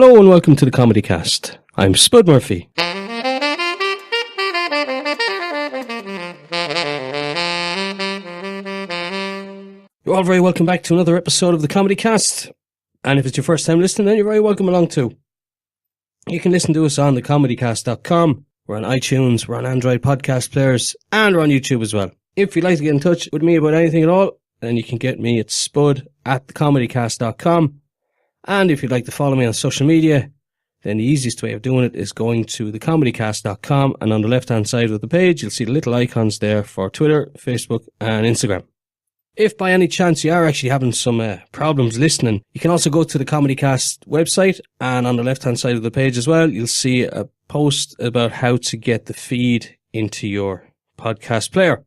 Hello and welcome to the Comedy Cast. I'm Spud Murphy. You're all very welcome back to another episode of the Comedy Cast. And if it's your first time listening, then you're very welcome along too. You can listen to us on thecomedycast.com. We're on iTunes, we're on Android podcast players, and we're on YouTube as well. If you'd like to get in touch with me about anything at all, then you can get me at spud@thecomedycast.com. And if you'd like to follow me on social media, then the easiest way of doing it is going to thecomedycast.com, and on the left-hand side of the page, you'll see the little icons there for Twitter, Facebook, and Instagram. If by any chance you are actually having some problems listening, you can also go to the Comedy Cast website, and on the left-hand side of the page as well, you'll see a post about how to get the feed into your podcast player.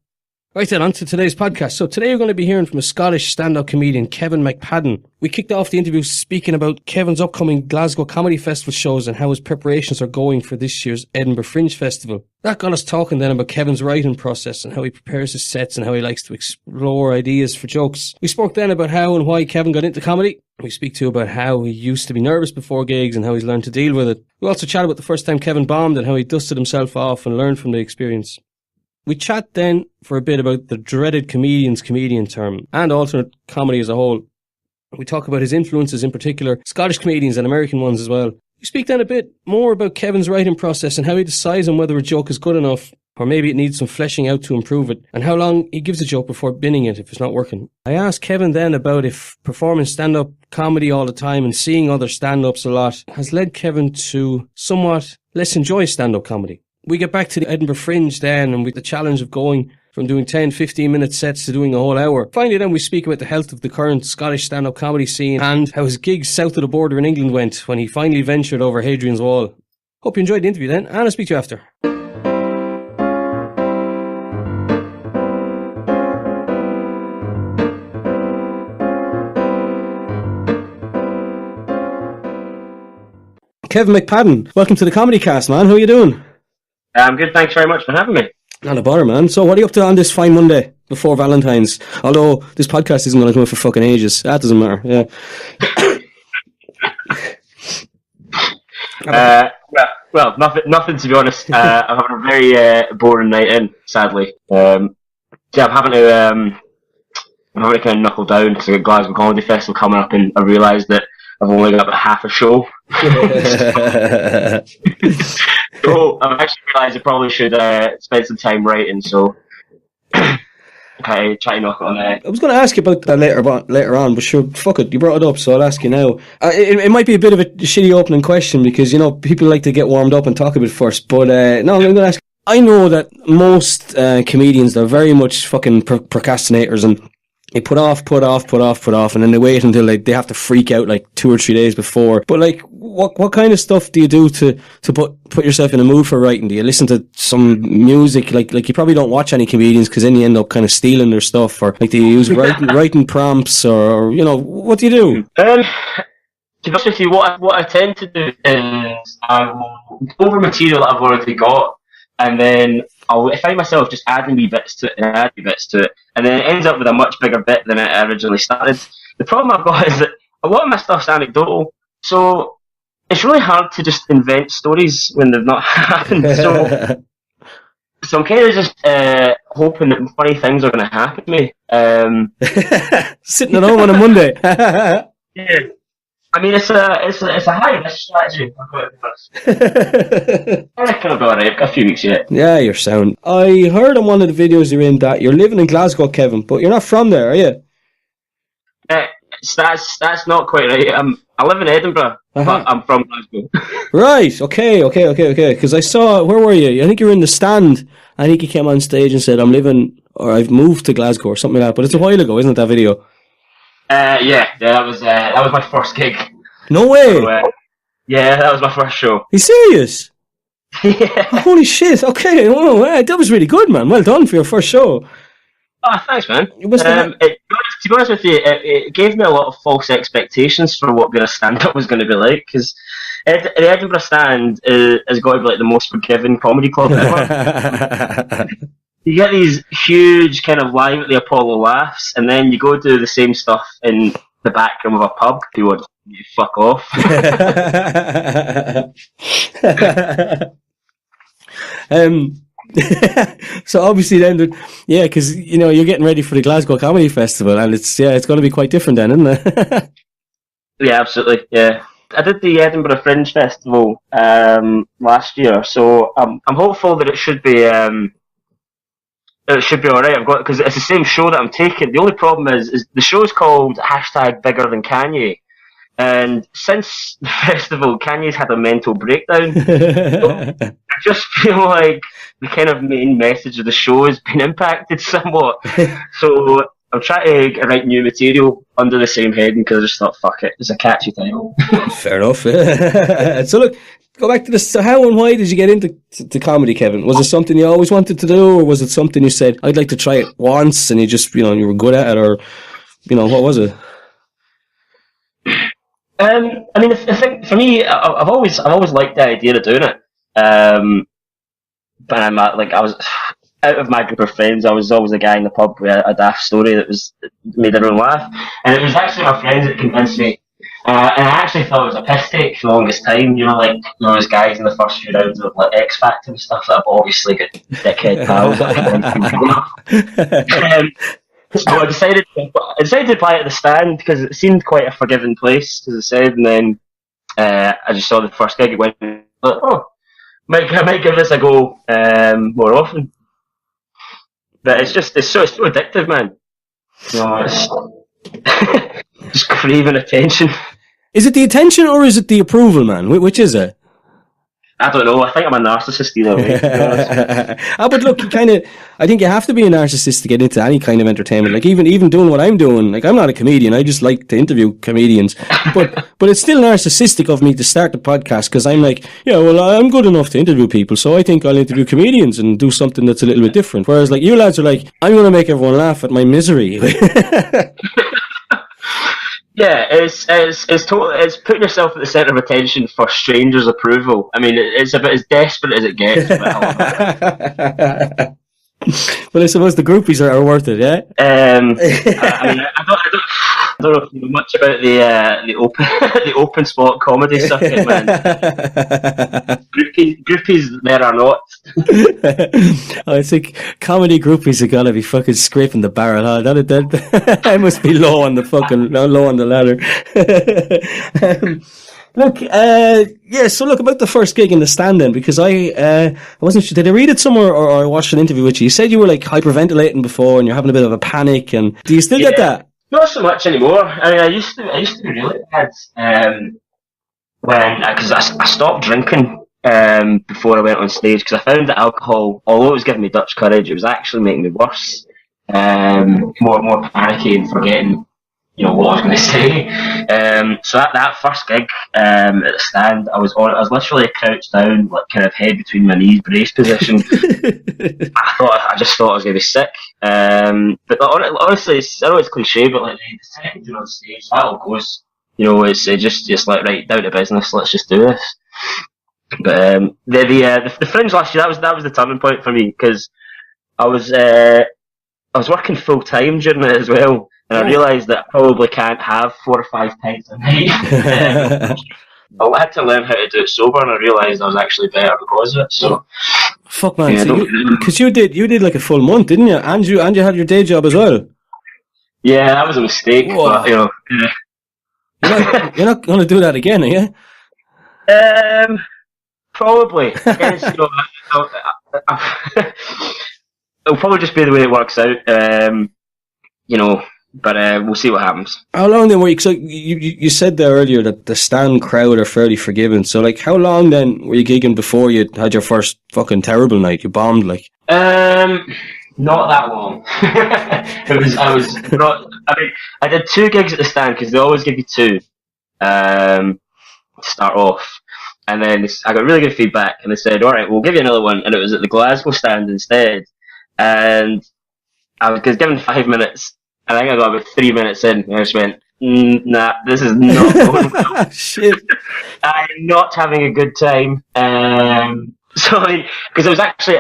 Right then, on to today's podcast. So today we're going to be hearing from a Scottish stand-up comedian, Kevin McPadden. We kicked off the interview speaking about Kevin's upcoming Glasgow Comedy Festival shows and how his preparations are going for this year's Edinburgh Fringe Festival. That got us talking then about Kevin's writing process and how he prepares his sets and how he likes to explore ideas for jokes. We spoke then about how and why Kevin got into comedy. We speak too about how he used to be nervous before gigs and how he's learned to deal with it. We also chat about the first time Kevin bombed and how he dusted himself off and learned from the experience. We chat then for a bit about the dreaded comedian's comedian term and alternate comedy as a whole. We talk about his influences, in particular Scottish comedians and American ones as well. We speak then a bit more about Kevin's writing process and how he decides on whether a joke is good enough or maybe it needs some fleshing out to improve it, and how long he gives a joke before binning it if it's not working. I asked Kevin then about if performing stand-up comedy all the time and seeing other stand-ups a lot has led Kevin to somewhat less enjoy stand-up comedy. We get back to the Edinburgh Fringe then, and with the challenge of going from doing 10, 15-minute sets to doing a whole hour. Finally then we speak about the health of the current Scottish stand-up comedy scene and how his gigs south of the border in England went when he finally ventured over Hadrian's Wall. Hope you enjoyed the interview then, and I'll speak to you after. Kevin McPadden, welcome to the Comedy Cast, man. How are you doing? I'm good, thanks very much for having me. Not a bother, man. So what are you up to on this fine Monday before Valentine's? Although this podcast isn't going to come out for fucking ages. That doesn't matter, yeah. Well, nothing to be honest. I'm having a very boring night in, sadly. I'm having to kind of knuckle down because I've got Glasgow Comedy Festival coming up, and I realised that I've only got about half a show. So I've actually realised I probably should spend some time writing, so try to knock it on there. I was going to ask you about that later on, but sure, fuck it, you brought it up, so I'll ask you now. It might be a bit of a shitty opening question because, you know, people like to get warmed up and talk a bit first, but no, I'm going to ask. I know that most comedians, they're very much fucking procrastinators, and they put off, and then they wait until they have to freak out like 2 or 3 days before. But like, what kind of stuff do you do to put yourself in a mood for writing? Do you listen to some music? Like you probably don't watch any comedians because then you end up kind of stealing their stuff, or like do you use writing prompts, or you know, what do you do? To be honest with you, what I tend to do is I will go over material that I've already got, and then I find myself just adding wee bits to it, and then it ends up with a much bigger bit than it originally started. The problem I've got is that a lot of my stuff's anecdotal, so it's really hard to just invent stories when they've not happened. So I'm kind of just hoping that funny things are going to happen to me. Sitting at home on a Monday. Yeah. I mean, it's a high-risk strategy. I've got to be honest. I reckon I'll be alright. I've got a few weeks yet. Yeah, you're sound. I heard on one of the videos you're in that you're living in Glasgow, Kevin, but you're not from there, are you? That's not quite right. I live in Edinburgh, but I'm from Glasgow. Right. Okay. Because I saw, where were you? I think you were in the stand. I think you came on stage and said, "I'm living," or "I've moved to Glasgow," or something like that. But it's a while ago, isn't it, that video? Yeah, that was my first gig. No way. So, yeah, that was my first show. Are you serious? Yeah. Oh, holy shit. Okay. Oh, that was really good, man. Well done for your first show. Oh, thanks, man. To be honest with you, it gave me a lot of false expectations for what being a stand-up was going to be like, because the Edinburgh stand has got to be like the most forgiving comedy club ever. You get these huge kind of live at the Apollo laughs, and then you go do the same stuff in the back room of a pub. If you would. You fuck off. So obviously then, yeah, because you know you're getting ready for the Glasgow Comedy Festival, and it's going to be quite different then, isn't it? Yeah, absolutely. Yeah, I did the Edinburgh Fringe Festival last year, so I'm hopeful that it should be all right. I've got because it's the same show that I'm taking. The only problem is the show's called #Bigger Than Kanye, and since the festival, Kanye's had a mental breakdown. So I just feel like the kind of main message of the show has been impacted somewhat. So I'm trying to write new material under the same heading because I just thought, fuck it, it's a catchy title. Fair enough. So look, go back to this. So how and why did you get into comedy, Kevin? Was it something you always wanted to do, or was it something you said, I'd like to try it once, and you just, you know, you were good at it, or, you know, what was it? I mean, I think for me, I've always liked the idea of doing it. But I'm like, I was out of my group of friends. I was always the guy in the pub with a daft story that made everyone laugh, and it was actually my friends that convinced me. And I actually thought it was a piss take for the longest time. You know, like those guys in the first few rounds of like X Factor and stuff that I've obviously got dickhead pals. So I decided to apply at the Stand because it seemed quite a forgiving place, as I said, and then I just saw the first gig. It went, oh, I might give this a go more often. But it's so addictive, man. You know, it's just craving attention. Is it the attention or is it the approval, man? Which is it? I don't know. I think I'm a narcissist either way. But look, I think you have to be a narcissist to get into any kind of entertainment. Like even doing what I'm doing, like I'm not a comedian. I just like to interview comedians. But it's still narcissistic of me to start the podcast because I'm like, yeah, well, I'm good enough to interview people, so I think I'll interview comedians and do something that's a little bit different. Whereas like you lads are like, I'm going to make everyone laugh at my misery. Yeah, it's putting yourself at the centre of attention for strangers' approval. I mean, it's about as desperate as it gets. Well, I suppose the groupies are worth it, yeah. I mean, I don't know if you know much about the open the open spot comedy circuit, man. Groupies there are not. I think comedy groupies are gonna be fucking scraping the barrel. Huh? That must be low on the ladder. Look, yeah, so look, about the first gig in the Stand then, because I wasn't sure, did I read it somewhere or I watched an interview with you? You said you were like hyperventilating before and you're having a bit of a panic, and do you still get that? Not so much anymore. I mean, I used to be really bad, because I stopped drinking, before I went on stage, because I found that alcohol, although it was giving me Dutch courage, it was actually making me worse, more panicky and forgetting, you know, what I was going to say. So that first gig at the Stand, I was literally crouched down, like kind of head between my knees, brace position. I just thought I was going to be sick. But honestly, I know it's cliche, but like the second you're on stage, that all goes. You know, it's just like, right, down to business. Let's just do this. But the Fringe last year, that was the turning point for me, because I was working full time during it as well. And I realised that I probably can't have 4 or 5 pints a night. I had to learn how to do it sober, and I realised I was actually better because of it. So, fuck man, because you did like a full month, didn't you? And you had your day job as well. Yeah, that was a mistake. Whoa. But you know, you're not going to do that again, are you? Probably. It'll probably just be the way it works out. You know. But we'll see what happens. How long then were you? So you said there earlier that the Stand crowd are fairly forgiving. So like, how long then were you gigging before you had your first fucking terrible night? You bombed like. Not that long. I did 2 gigs at the Stand because they always give you 2 to start off, and then I got really good feedback, and they said, "All right, we'll give you another one," and it was at the Glasgow Stand instead, and I was given 5 minutes. I think I got about 3 minutes in, and I just went, nah, this is not going well. Shit. I'm not having a good time. So, because it was actually,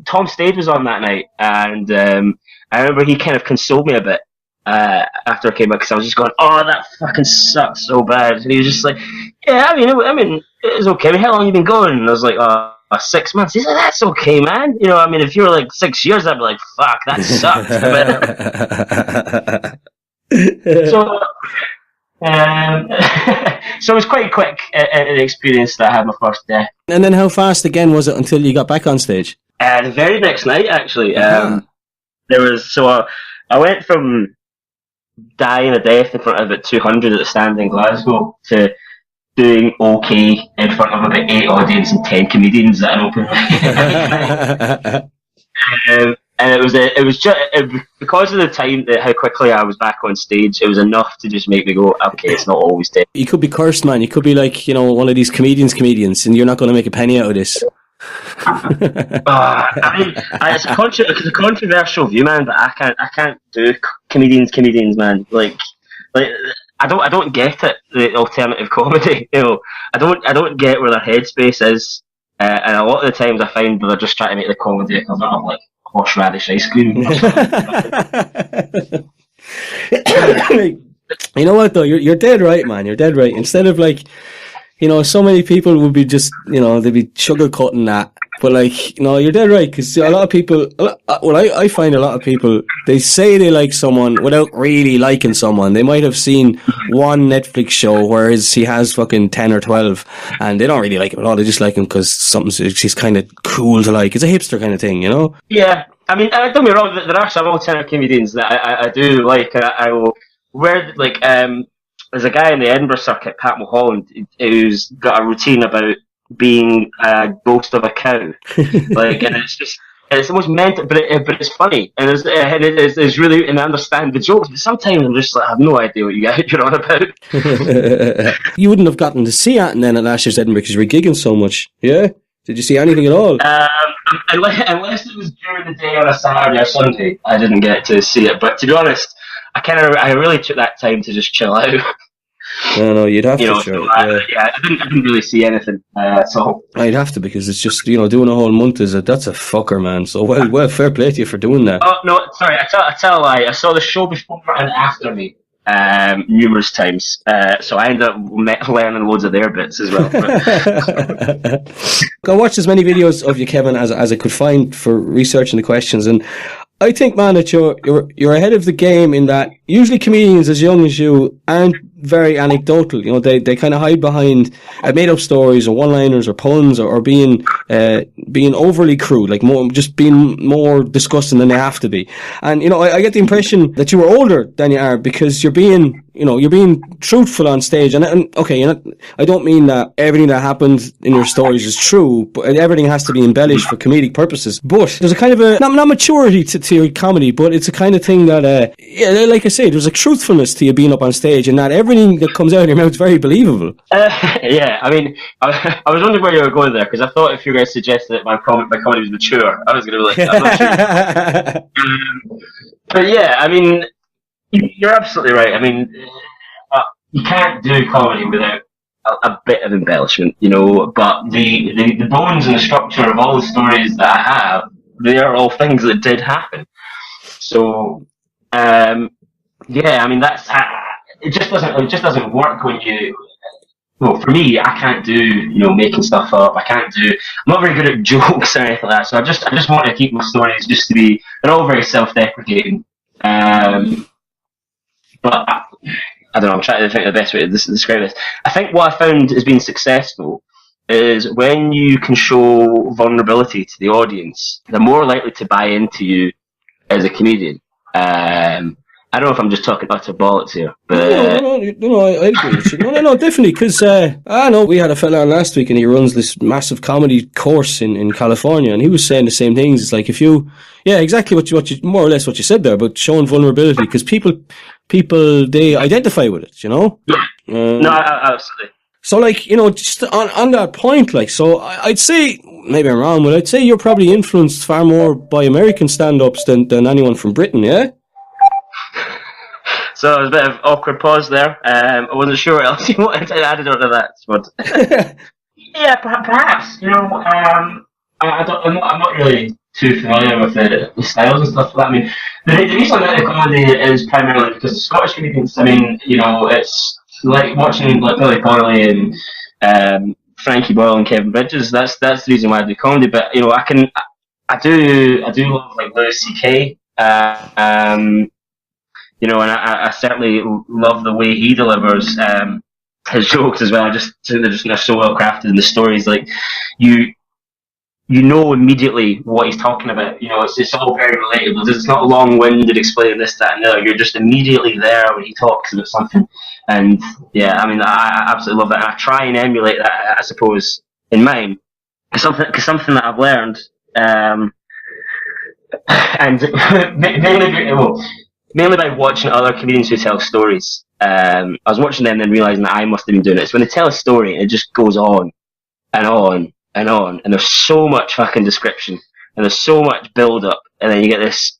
Tom Stade was on that night, and I remember he kind of consoled me a bit. after I came back, because I was just going, oh, that fucking sucks so bad. And he was just like, yeah, I mean, it was okay. I mean, how long have you been going? And I was like, 6 months. He's like, that's okay, man. You know, I mean, if you were like 6 years, I'd be like, fuck, that sucks. So, so it was quite quick an experience that I had my first day. And then how fast again was it until you got back on stage? The very next night, actually, I went from dying a death in front of about 200 at the stand in Glasgow to doing okay in front of about 8 audience and 10 comedians at an open mic. And it was just because of the time how quickly I was back on stage. It was enough to just make me go, okay, it's not always dead. You could be cursed, man. You could be like, you know, one of these comedians, and you're not going to make a penny out of this. I mean, it's a controversial view, man. But I can't do comedians, man. Like I don't get it. The alternative comedy, you know, I don't get where their headspace is. And a lot of the times I find that they're just trying to make the comedy equivalent of like horseradish ice cream. You know what though? You're dead right, man. You're dead right. Instead of like, you know, so many people would be just, you know, they'd be sugarcoating that. But like, no, you're dead right, because a lot of people, I find a lot of people, they say they like someone without really liking someone. They might have seen one Netflix show, whereas he has fucking 10 or 12, and they don't really like him at all. They just like him because he's kind of cool to like. It's a hipster kind of thing, you know? Yeah. I mean, don't get me wrong, there are some alternative comedians that I do like. I will wear, like, there's a guy in the Edinburgh circuit, Pat Mulholland, who's got a routine about being a ghost of a cow. Like, and it's the most mental, but it's funny, and it's really, and I understand the jokes, but sometimes I'm just like, I have no idea what you're on about. You wouldn't have gotten to see it then at last year's Edinburgh because you were gigging so much, yeah? Did you see anything at all? Unless it was during the day on a Saturday or Sunday, I didn't get to see it. But to be honest, I really took that time to just chill out. No, you'd have to. So I didn't really see anything. So I'd have to, because it's just, you know, doing a whole month that's a fucker, man. So well, fair play to you for doing that. Oh no, sorry, I tell a lie. I saw the show before and after me numerous times. So I ended up learning loads of their bits as well. I watched as many videos of you, Kevin, as I could find for researching the questions, and I think, man, that you're ahead of the game in that usually comedians as young as you aren't very anecdotal. You know, they kind of hide behind made up stories or one-liners or puns or being overly crude, like being more disgusting than they have to be. And, you know, I get the impression that you were older than you are because you're being truthful on stage. And okay, I don't mean that everything that happened in your stories is true, but everything has to be embellished for comedic purposes. But there's a kind of not maturity to your comedy, but it's a kind of thing that, like I say, there's a truthfulness to you being up on stage, and that everything that comes out of your mouth is very believable. Yeah, I mean, I was wondering where you were going there, because I thought if you were going to suggest that my comedy was mature, I was going to be like, I'm not sure. But yeah, I mean, you're absolutely right. I mean, you can't do comedy without a bit of embellishment, you know, but the bones and the structure of all the stories that I have, they are all things that did happen. So, yeah, I mean, it just doesn't work when you, well, for me, I can't do, you know, making stuff up. I'm not very good at jokes or anything like that. So I just want to keep my stories just to be, they're all very self-deprecating. But I don't know, I'm trying to think of the best way to describe this. I think what I found has been successful is when you can show vulnerability to the audience, they're more likely to buy into you as a comedian. I don't know if I'm just talking utter bollocks here, but no, I agree with you. No, definitely, because I know we had a fella on last week, and he runs this massive comedy course in California, and he was saying the same things. It's like exactly what you more or less what you said there, but showing vulnerability, because people they identify with it, you know. No, absolutely. So, like, you know, just on that point, like, so I'd say, maybe I'm wrong, but I'd say you're probably influenced far more by American stand-ups than anyone from Britain, yeah? So there was a bit of awkward pause there. I wasn't sure what else you wanted to add onto that. But yeah, perhaps. You know, I'm not really too familiar with the styles and stuff like that. I mean, the reason I like the comedy is primarily because the Scottish comedians. I mean, it's like watching like Billy Connolly and Frankie Boyle and Kevin Bridges. That's the reason why I do comedy. But I do love like Louis C.K. And I certainly love the way he delivers his jokes as well. I just think they're so well crafted in the stories. Like you know immediately what he's talking about. It's all very relatable. It's not long-winded explaining this, that, and the other. You're just immediately there when he talks about something. And yeah, I mean, I absolutely love that. And I try and emulate that, I suppose, in mine. Because something that I've learned, and mainly by watching other comedians who tell stories. I was watching them and then realising that I must have been doing it. It's when they tell a story and it just goes on and on and on, and there's so much fucking description and there's so much build up, and then you get this.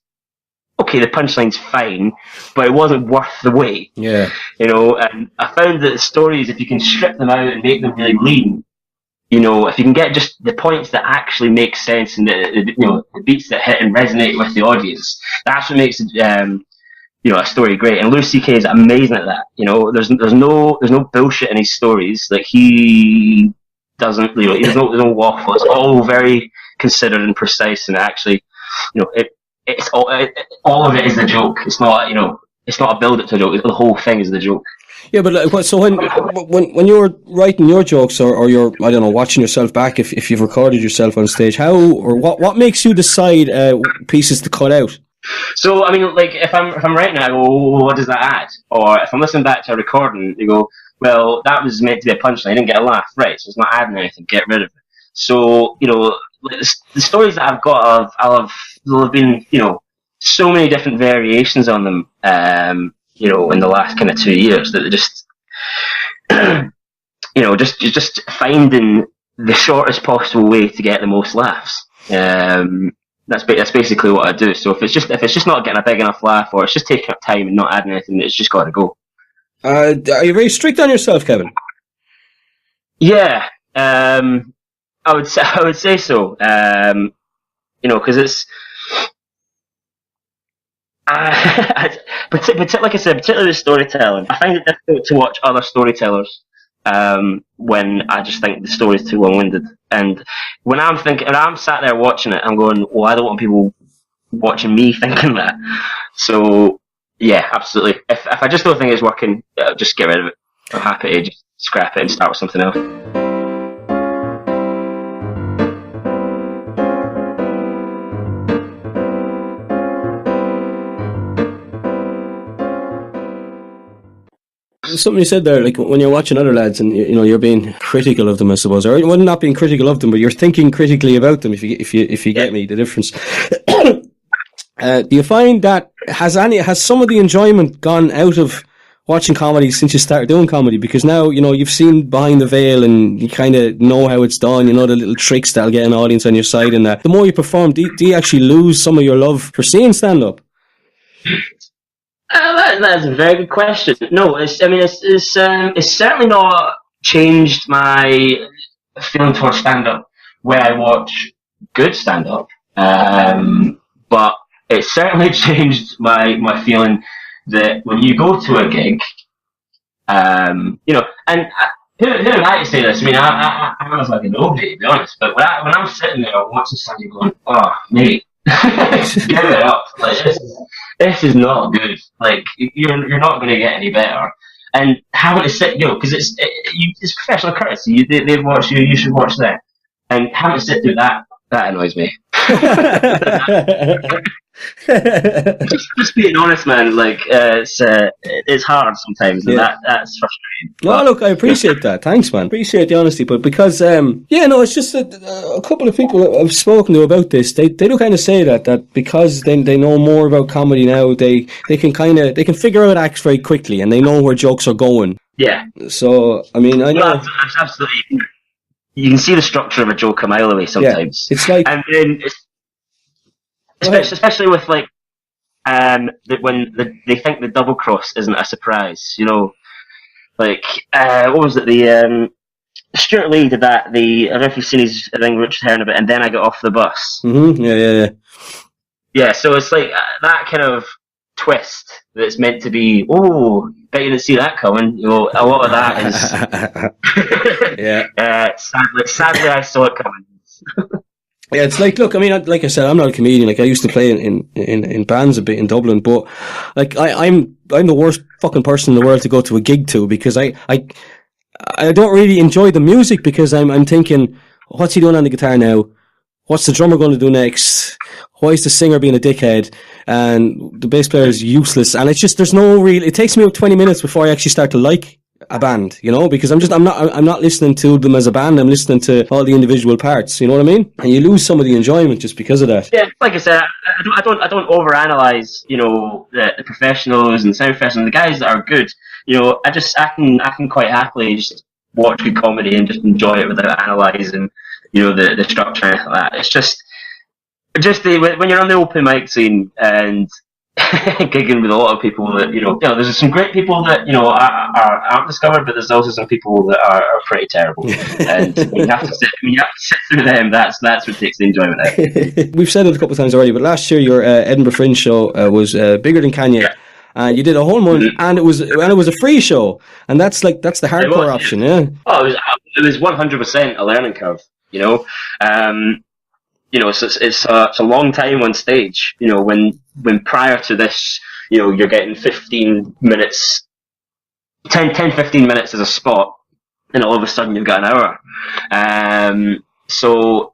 Okay, the punchline's fine, but it wasn't worth the wait. Yeah. And I found that the stories, if you can strip them out and make them really lean, if you can get just the points that actually make sense and the beats that hit and resonate with the audience, that's what makes a story great. And Louis C.K. is amazing at that. There's no bullshit in his stories. Like he doesn't, there's no waffle. It's all very considered and precise, and actually, it's all of it is a joke. It's not, it's not a build up to a joke. The whole thing is the joke. Yeah, but so when you're writing your jokes or you're, I don't know, watching yourself back, if you've recorded yourself on stage, how or what makes you decide pieces to cut out? So I mean, like if I'm writing, I go, what does that add? Or if I'm listening back to a recording, you go, well, that was meant to be a punchline. I didn't get a laugh, right? So it's not adding anything. Get rid of it. So like the stories that I've got, there'll have been so many different variations on them. In the last kind of 2 years, that just just finding the shortest possible way to get the most laughs. That's basically what I do. So if it's just not getting a big enough laugh, or it's just taking up time and not adding anything, it's just got to go. Are you very strict on yourself, Kevin? Yeah, I would say so. Because it's. But like I said, particularly with storytelling, I find it difficult to watch other storytellers when I just think the story's too long-winded. And when I'm sat there watching it, I'm going, well, I don't want people watching me thinking that. So yeah, absolutely. If I just don't think it's working, just get rid of it. I'm happy to just scrap it and start with something else. Something you said there, like when you're watching other lads and you're being critical of them, I suppose, or well, not being critical of them, but you're thinking critically about them. If you get me the difference. Do you find that has some of the enjoyment gone out of watching comedy since you started doing comedy? Because now you've seen behind the veil and you kind of know how it's done. The little tricks that'll get an audience on your side, and that the more you perform, do you actually lose some of your love for seeing stand up? That's a very good question. No, it's certainly not changed my feeling towards stand-up when I watch good stand-up. But it's certainly changed my feeling that when you go to a gig, and who am I to say this? I mean, I was like a nobody, to be honest. But when I'm sitting there watching somebody going, oh, mate, give it up. Like, this is not good. Like, you're not going to get any better. And having to sit, because it's professional courtesy. They've watched you, you should watch them. And having to sit through that annoys me. just being honest, man. Like, it's hard sometimes, and that's frustrating. No, look, I appreciate that. Thanks, man. Appreciate the honesty, but because it's just a couple of people I've spoken to about this. They do kind of say that because they know more about comedy now, they can figure out acts very quickly, and they know where jokes are going. Yeah. So I mean, I know absolutely. You can see the structure of a joke a mile away sometimes. Yeah, it's like, and then especially with like when they think the double cross isn't a surprise. Like what was it? Stuart Lee did that. I don't know if you've seen his thing, Richard Herring a bit, and then I got off the bus. Mm-hmm. Yeah. Yeah, so it's like that kind of twist that's meant to be, oh, bet you didn't see that coming. You know, a lot of that is, yeah. Sadly, I saw it coming. Yeah, it's like, look, I mean, like I said, I'm not a comedian. Like, I used to play in bands a bit in Dublin, but like, I'm the worst fucking person in the world to go to a gig to, because I don't really enjoy the music, because I'm thinking, what's he doing on the guitar now? What's the drummer going to do next? Why is the singer being a dickhead? And the bass player is useless. And it's just, there's no real, it takes me about 20 minutes before I actually start to like a band, you know, because I'm not listening to them as a band. I'm listening to all the individual parts, you know what I mean? And you lose some of the enjoyment just because of that. Yeah, like I said, I don't overanalyze, you know, the professionals and the sound professionals, the guys that are good. You know, I can quite happily just watch good comedy and just enjoy it without analysing, you know, the structure and anything like that. It's just when you're on the open mic scene and gigging with a lot of people that, you know, there's some great people that, you know, aren't discovered, but there's also some people that are pretty terrible. And when you have to sit through them, that's what takes the enjoyment out. We've said it a couple of times already, but last year your Edinburgh Fringe show was bigger than Kanye. Yeah. And you did a whole month, and it was a free show, and that's the hardcore option, yeah. Oh, it was 100% a learning curve, you know. You know, it's a long time on stage. You know, when prior to this, you know, you're getting 15 minutes, 15 minutes as a spot, and all of a sudden you've got an hour. So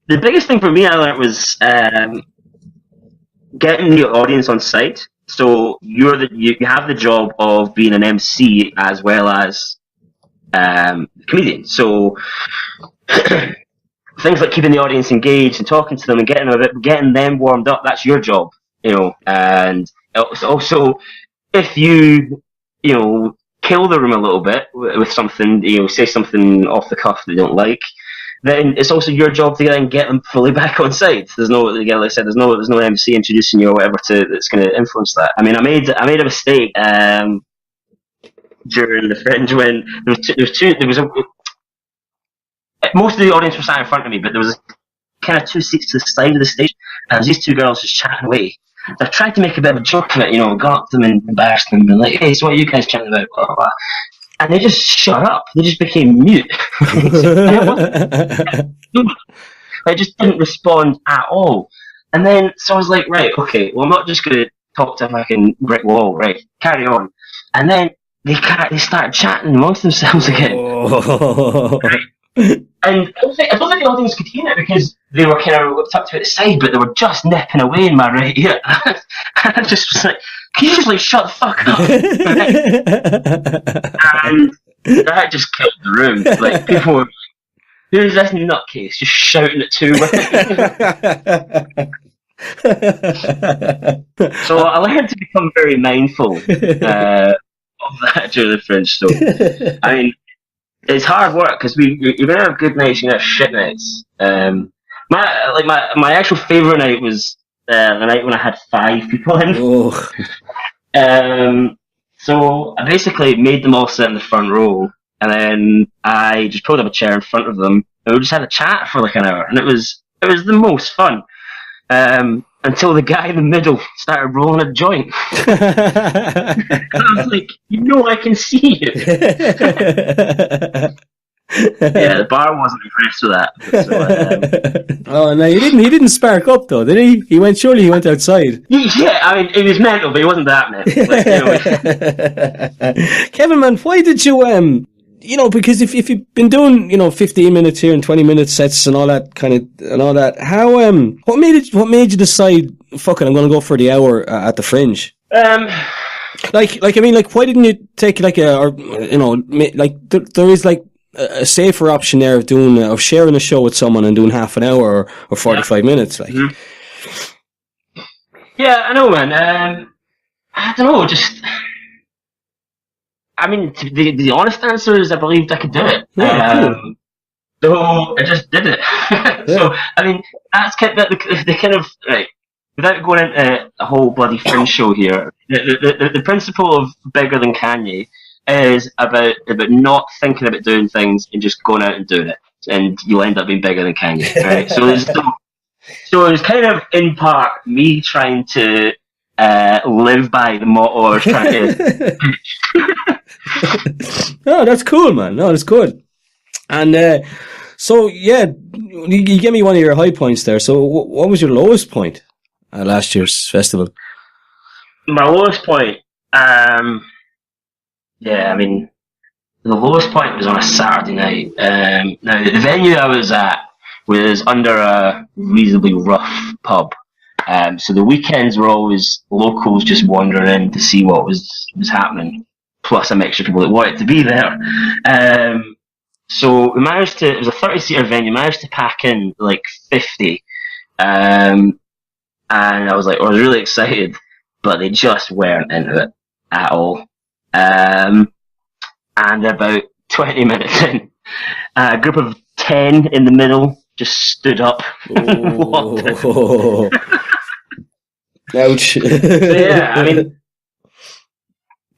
the biggest thing for me I learned was getting the audience on side. So you have the job of being an MC as well as comedian. So things like keeping the audience engaged and talking to them and getting them warmed up, that's your job, you know. And also, if you know, kill the room a little bit with something, you know, say something off the cuff that they don't like, then it's also your job to then get them fully back on side. There's no, again, like I said, there's no MC introducing you or whatever that's going to influence that. I mean, I made a mistake during the Fringe when most of the audience were sat in front of me, but there was kind of two seats to the side of the stage, and there was these two girls just chatting away. I tried to make a bit of a joke of it, you know, got up to them and embarrassed them, and like, hey, so what are you guys chatting about? Blah, blah, blah. And they just shut up. They just became mute. I just didn't respond at all. And then, so I was like, right, okay, well, I'm not just going to talk to a fucking brick wall, right? Carry on. And then they started chatting amongst themselves again. Oh. Right? And I don't think the audience could hear it because they were kind of tucked to the side, but they were just nipping away in my right ear. And I just was like, can you just like shut the fuck up? And that just killed the room. Like, people were, who's this nutcase just shouting at two women? So I learned to become very mindful of that during the Fringe show. I mean, it's hard work because you're gonna have good nights, you're gonna have shit nights. My actual favourite night was the night when I had 5 people in. Oh. So I basically made them all sit in the front row, and then I just pulled up a chair in front of them, and we just had a chat for like an hour, and it was the most fun. Until the guy in the middle started rolling a joint. And I was like, you know I can see you. Yeah, the bar wasn't impressed with that. So, oh no, he didn't spark up though, did he? Surely he went outside. Yeah, I mean, it was mental, but he wasn't that mental. Like, anyway. Kevin, man, why did you you know, because if you've been doing, you know, 15 minutes here and 20 minute sets and all that how what made you decide, fuck it, I'm going to go for the hour at the Fringe? Like I mean, like, why didn't you take like there is like a safer option there of sharing a show with someone and doing half an hour or 45 minutes, like. Mm-hmm. Yeah, I know, man. I don't know, just. I mean, the honest answer is I believed I could do it. Yeah, so I just did it. Yeah. So, I mean, that's kind of the kind of, right, without going into a whole bloody Fringe show here, the principle of bigger than Kanye is about not thinking about doing things and just going out and doing it, and you'll end up being bigger than Kanye, right? So it was kind of in part me trying to live by the motto I was trying to. No, that's cool, man. No, that's good. And so, yeah, you gave me one of your high points there. So, what was your lowest point at last year's festival? My lowest point, the lowest point was on a Saturday night. Now, the venue I was at was under a reasonably rough pub. So the weekends were always locals just wandering in to see what was happening, plus some extra people that wanted to be there. So we managed to, it was a 30-seater venue, managed to pack in like 50. And I was really excited, but they just weren't into it at all. And about 20 minutes in, a group of 10 in the middle just stood up and walked in. Ouch. So yeah, I mean,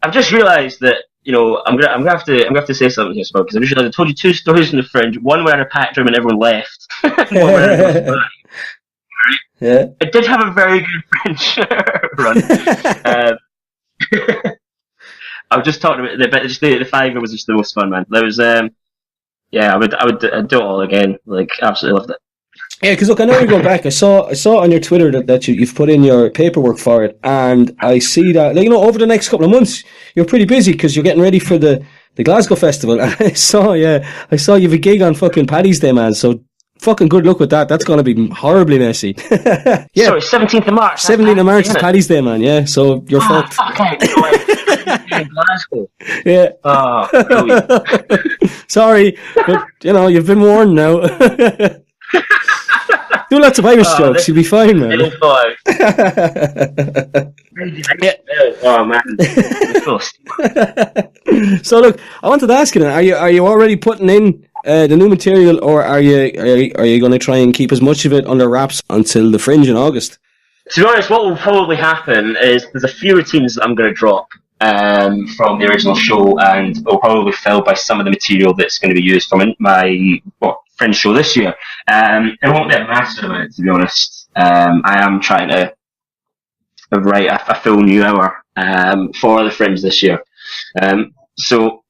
I've just realised that, you know, I'm gonna have to say something here, because I just realised I told you 2 stories in the Fringe. One where in a packed room and everyone left. One where everyone was back. Yeah. It did have a very good Fringe run. I was just talking about the 5 was just the most fun, man. There was I'd do it all again. Like, absolutely loved it. Yeah, because look, I know you're going back. I saw on your Twitter that you've put in your paperwork for it, and I see that, like, you know, over the next couple of months you're pretty busy because you're getting ready for the Glasgow Festival. And I saw you have a gig on fucking Paddy's Day, man. So fucking good luck with that. That's going to be horribly messy. Yeah. Sorry, 17th of March. 17th of March is Paddy's Day, man. Yeah, so you're fucked. Okay. In Glasgow. Yeah. Oh, sorry, but you know, you've been warned now. Do lots of Irish jokes, you'll be fine, man. Yeah. Oh man. So look, I wanted to ask you then, are you already putting in the new material, or are you going to try and keep as much of it under wraps until the Fringe in August? To be honest, what will probably happen is there's a few routines that I'm going to drop from the original show, and it'll probably be filled by some of the material that's going to be used from my Fringe show this year. It won't be a massive amount, to be honest. I am trying to write a full new hour for the Fringe this year. So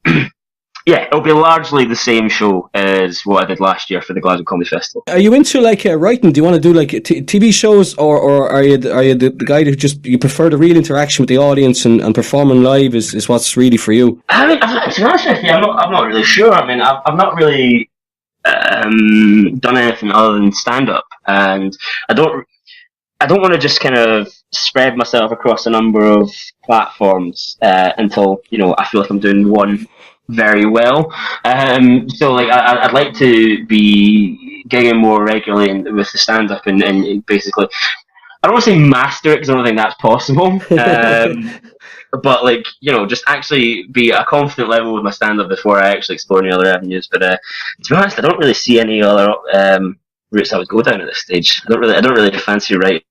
yeah, it'll be largely the same show as what I did last year for the Glasgow Comedy Festival. Are you into like writing? Do you want to do like TV shows, or are you the guy who just, you prefer the real interaction with the audience and performing live is what's really for you? I mean, to be honest with you, I'm not really sure. I mean, I've not really done anything other than stand up, and I don't want to just kind of spread myself across a number of platforms until, you know, I feel like I'm doing one very well. So like I'd like to be gigging more regularly with the stand up and basically, I don't want to say master it because I don't think that's possible. But like, you know, just actually be at a confident level with my stand up before I actually explore any other avenues. But to be honest, I don't really see any other routes I would go down at this stage. I don't really fancy writing.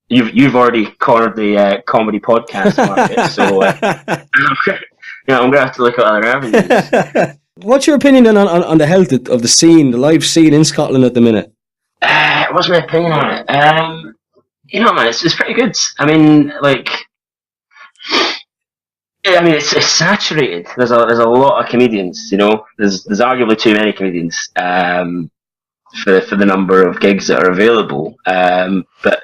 You've already cornered the comedy podcast market, so yeah, I'm gonna have to look at other avenues. What's your opinion on the health of the scene, the live scene in Scotland at the minute? What's my opinion on it? You know, man, it's pretty good. I mean, like, it's saturated. There's a lot of comedians. You know, there's arguably too many comedians for the number of gigs that are available. But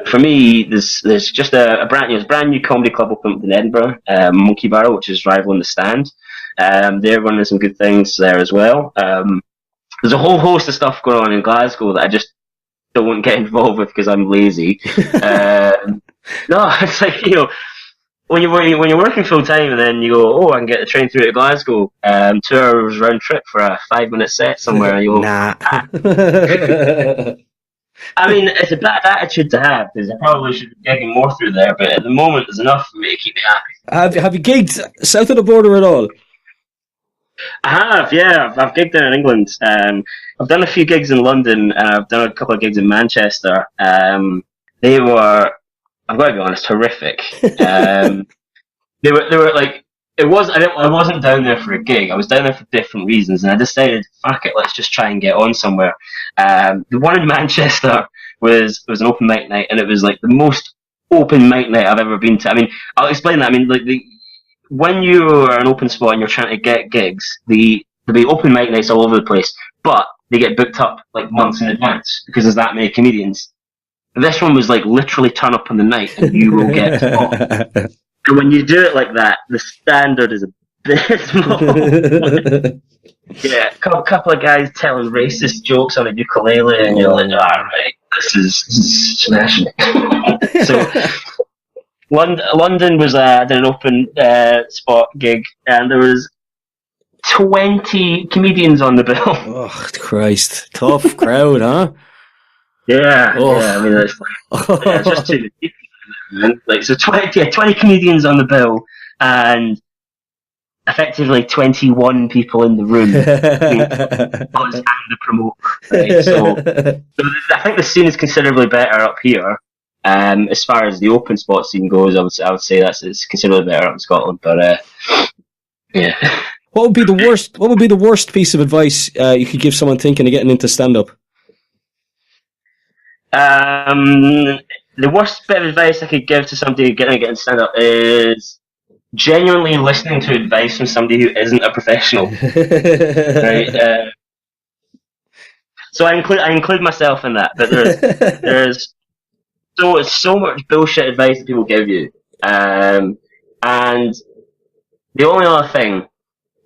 for me, there's just a brand new comedy club opened in Edinburgh, Monkey Barrel, which is rivaling the Stand. They're running some good things there as well. There's a whole host of stuff going on in Glasgow that I just don't get involved with because I'm lazy. No, it's like, you know, when you're working full time and then you go, I can get the train through to Glasgow, 2 hours round trip for a 5-minute set somewhere, and you go, nah. I mean, it's a bad attitude to have, because I probably should be gigging more through there, but at the moment there's enough for me to keep me happy. Have you gigged south of the border at all? I have, yeah. I've gigged there in England. I've done a few gigs in London, and I've done a couple of gigs in Manchester. They were, I've got to be honest, horrific. They were like, I wasn't down there for a gig. I was down there for different reasons, and I decided, fuck it, let's just try and get on somewhere. The one in Manchester was an open mic night, and it was like the most open mic night I've ever been to. I mean, I'll explain that. I mean, like when you're an open spot and you're trying to get gigs, there'll be open mic nights all over the place, but they get booked up like months in advance because there's that many comedians. This one was like literally turn up on the night and you will get a spot. And when you do it like that, the standard is abysmal. Yeah, a couple of guys telling racist jokes on a ukulele, and you're like, alright, this is smashing. So, London was did an open spot gig, and there was 20 comedians on the bill. Oh, Christ. Tough crowd, huh? Yeah, yeah, I mean, it's just too ridiculous. Like, so 20 comedians on the bill, and effectively 21 people in the room, us and the promoter. Right? So I think the scene is considerably better up here. As far as the open spot scene goes, I would say it's considerably better up in Scotland. But yeah. What would be the worst piece of advice you could give someone thinking of getting into stand-up? The worst bit of advice I could give to somebody getting stand-up is genuinely listening to advice from somebody who isn't a professional. Right? So I include myself in that, but there's so much bullshit advice that people give you, and the only other thing,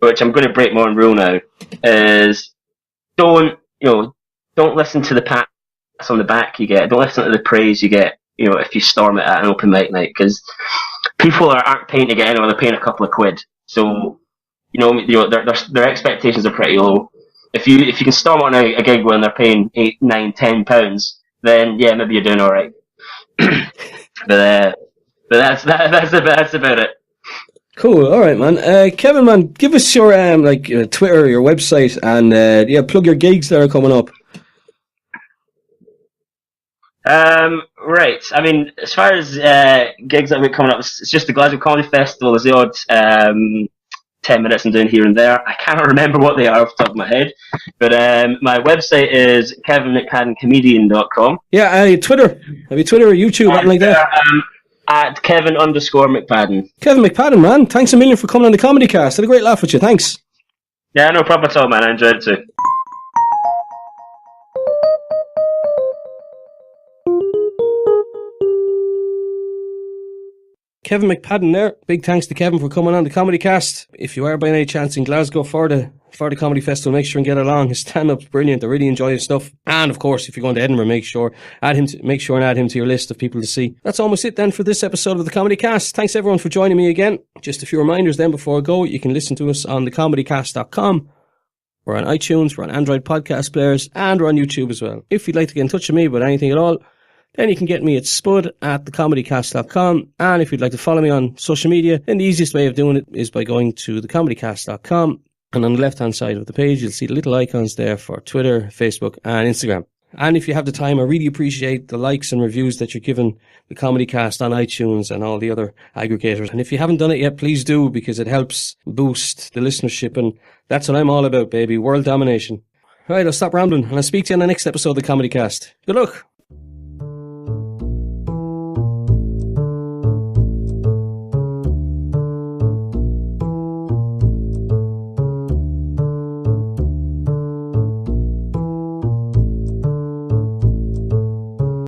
which I'm going to break my own rule now, is don't listen to the pats on the back you get. Don't listen to the praise you get. If you storm it at an open mic night, because people aren't paying to get in, or they're paying a couple of quid. So their expectations are pretty low. If you can storm on a gig when they're paying £8, £9, £10, then yeah, maybe you're doing all right. but that's about it. Cool. All right, man. Kevin, man, give us your Twitter, your website, and plug your gigs that are coming up. Right. I mean, as far as gigs that are coming up, it's just the Glasgow Comedy Festival. There's the odd 10 minutes I'm doing here and there. I cannot remember what they are off the top of my head. But my website is kevinmcpaddencomedian.com. Yeah, Twitter. Have you Twitter or YouTube, something like that? At Kevin_McPadden. Kevin McPadden, man. Thanks a million for coming on the Comedy Cast. Had a great laugh with you. Thanks. Yeah, no problem at all, man. I enjoyed it too. Kevin McPadden there. Big thanks to Kevin for coming on the Comedy Cast. If you are by any chance in Glasgow for the Comedy Festival, make sure and get along. His stand-up's brilliant. I really enjoy his stuff. And of course, if you're going to Edinburgh, make sure and add him to your list of people to see. That's almost it then for this episode of the Comedy Cast. Thanks everyone for joining me again. Just a few reminders then before I go. You can listen to us on thecomedycast.com. We're on iTunes, we're on Android podcast players, and we're on YouTube as well. If you'd like to get in touch with me about anything at all, then you can get me at spud@thecomedycast.com. And if you'd like to follow me on social media, then the easiest way of doing it is by going to thecomedycast.com. And on the left-hand side of the page, you'll see the little icons there for Twitter, Facebook, and Instagram. And if you have the time, I really appreciate the likes and reviews that you're giving the Comedy Cast on iTunes and all the other aggregators. And if you haven't done it yet, please do, because it helps boost the listenership. And that's what I'm all about, baby. World domination. Right, I'll stop rambling, and I'll speak to you on the next episode of the Comedy Cast. Good luck.